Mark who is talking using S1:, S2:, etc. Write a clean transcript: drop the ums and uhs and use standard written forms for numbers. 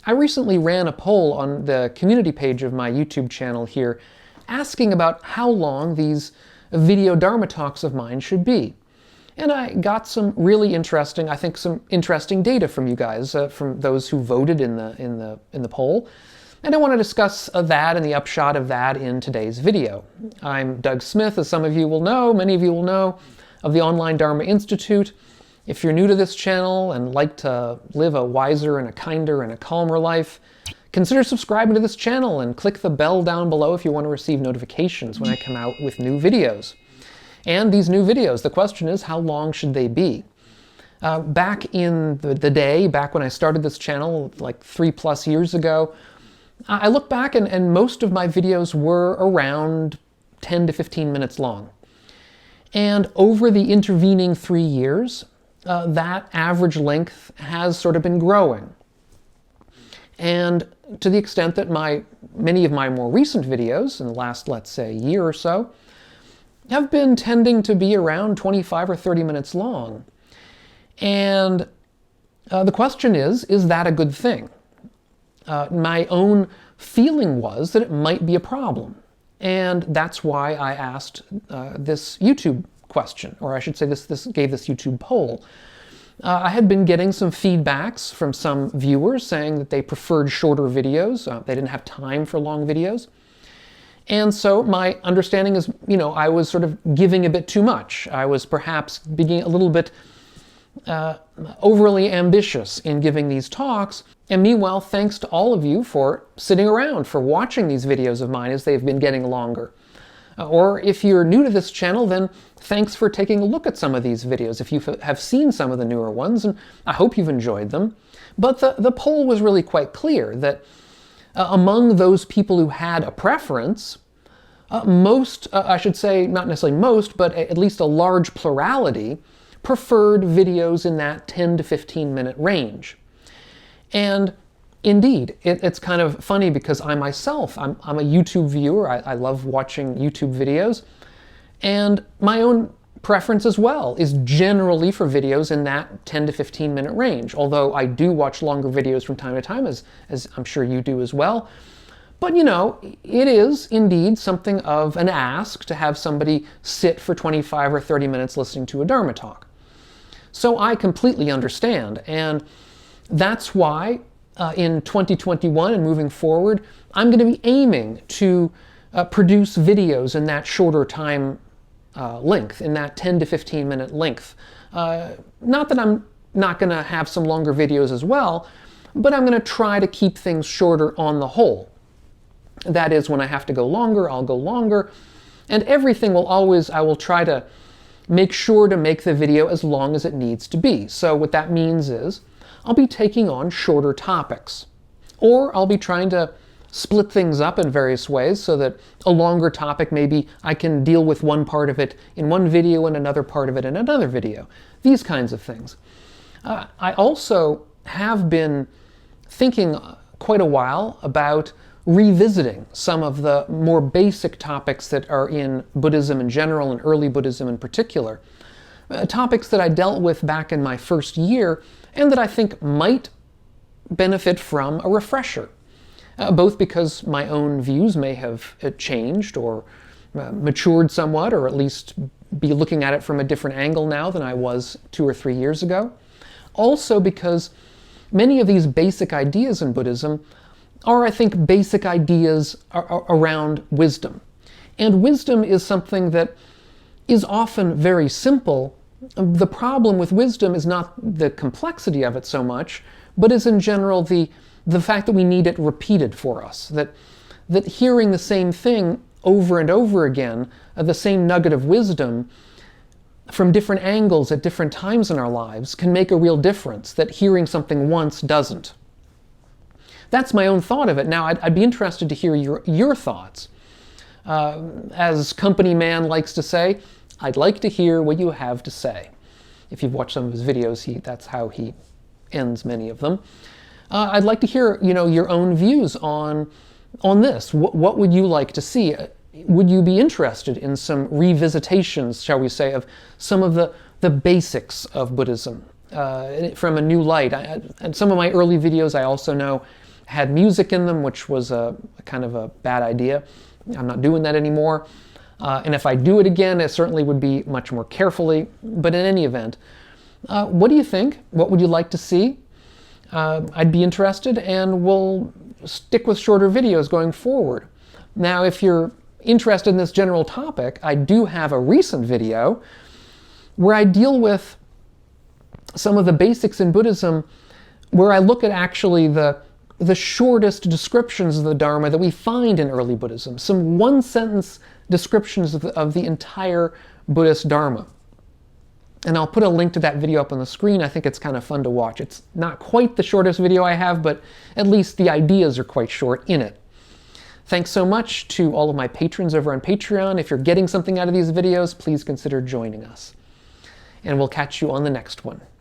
S1: I recently ran a poll on the community page of my YouTube channel here asking about how long these video Dharma talks of mine should be. And I got some really interesting, I think some interesting data from you guys, from those who voted in the poll. And I want to discuss that and the upshot of that in today's video. I'm Doug Smith, as some of you will know, many of you will know, of the Online Dharma Institute. If you're new to this channel and like to live a wiser and a kinder and a calmer life, consider subscribing to this channel and click the bell down below if you want to receive notifications when I come out with new videos. And these new videos, the question is, how long should they be? Back in the day, back when I started this channel, like 3+ years ago, I look back and most of my videos were around 10 to 15 minutes long. And over the intervening 3 years, that average length has sort of been growing. And to the extent that many of my more recent videos, in the last, let's say, year or so, have been tending to be around 25 or 30 minutes long. And the question is that a good thing? My own feeling was that it might be a problem. And that's why I asked this YouTube question, or I should say gave this YouTube poll. I had been getting some feedbacks from some viewers saying that they preferred shorter videos. They didn't have time for long videos. And so my understanding is, I was sort of giving a bit too much. I was perhaps being a little bit overly ambitious in giving these talks. And meanwhile, thanks to all of you for sitting around, for watching these videos of mine as they've been getting longer. Or if you're new to this channel, then thanks for taking a look at some of these videos, if you have seen some of the newer ones, and I hope you've enjoyed them. But the poll was really quite clear that among those people who had a preference, most, I should say, not necessarily most, but at least a large plurality, preferred videos in that 10 to 15 minute range. And indeed, it's kind of funny because I myself, I'm a YouTube viewer. I love watching YouTube videos. And my own preference as well is generally for videos in that 10 to 15 minute range, although I do watch longer videos from time to time, as I'm sure you do as well. But it is indeed something of an ask to have somebody sit for 25 or 30 minutes listening to a Dharma talk. So I completely understand, and that's why in 2021 and moving forward, I'm going to be aiming to produce videos in that shorter time length, in that 10 to 15 minute length. Not that I'm not going to have some longer videos as well, but I'm going to try to keep things shorter on the whole. That is, when I have to go longer, I'll go longer, and everything I will try to make sure to make the video as long as it needs to be. So what that means is, I'll be taking on shorter topics. Or I'll be trying to split things up in various ways so that a longer topic, maybe I can deal with one part of it in one video and another part of it in another video. These kinds of things. I also have been thinking quite a while about revisiting some of the more basic topics that are in Buddhism in general and early Buddhism in particular. Topics that I dealt with back in my first year and that I think might benefit from a refresher, both because my own views may have changed or matured somewhat, or at least be looking at it from a different angle now than I was 2 or 3 years ago. Also because many of these basic ideas in Buddhism are, I think, basic ideas around wisdom. And wisdom is something that is often very simple. The problem with wisdom is not the complexity of it so much, but is in general the fact that we need it repeated for us. That hearing the same thing over and over again, the same nugget of wisdom, from different angles at different times in our lives can make a real difference that hearing something once doesn't. That's my own thought of it. Now, I'd be interested to hear your thoughts. As Company Man likes to say, I'd like to hear what you have to say. If you've watched some of his videos, that's how he ends many of them. I'd like to hear, your own views on this. What would you like to see? Would you be interested in some revisitations, shall we say, of some of the basics of Buddhism from a new light? And some of my early videos, I also know, had music in them, which was a kind of a bad idea. I'm not doing that anymore. And if I do it again, it certainly would be much more carefully. But in any event, what do you think? What would you like to see? I'd be interested, and we'll stick with shorter videos going forward. Now, if you're interested in this general topic, I do have a recent video where I deal with some of the basics in Buddhism, where I look at actually the shortest descriptions of the Dharma that we find in early Buddhism, some one-sentence descriptions of the entire Buddhist Dharma. And I'll put a link to that video up on the screen. I think it's kind of fun to watch. It's not quite the shortest video I have, but at least the ideas are quite short in it. Thanks so much to all of my patrons over on Patreon. If you're getting something out of these videos, please consider joining us. And we'll catch you on the next one.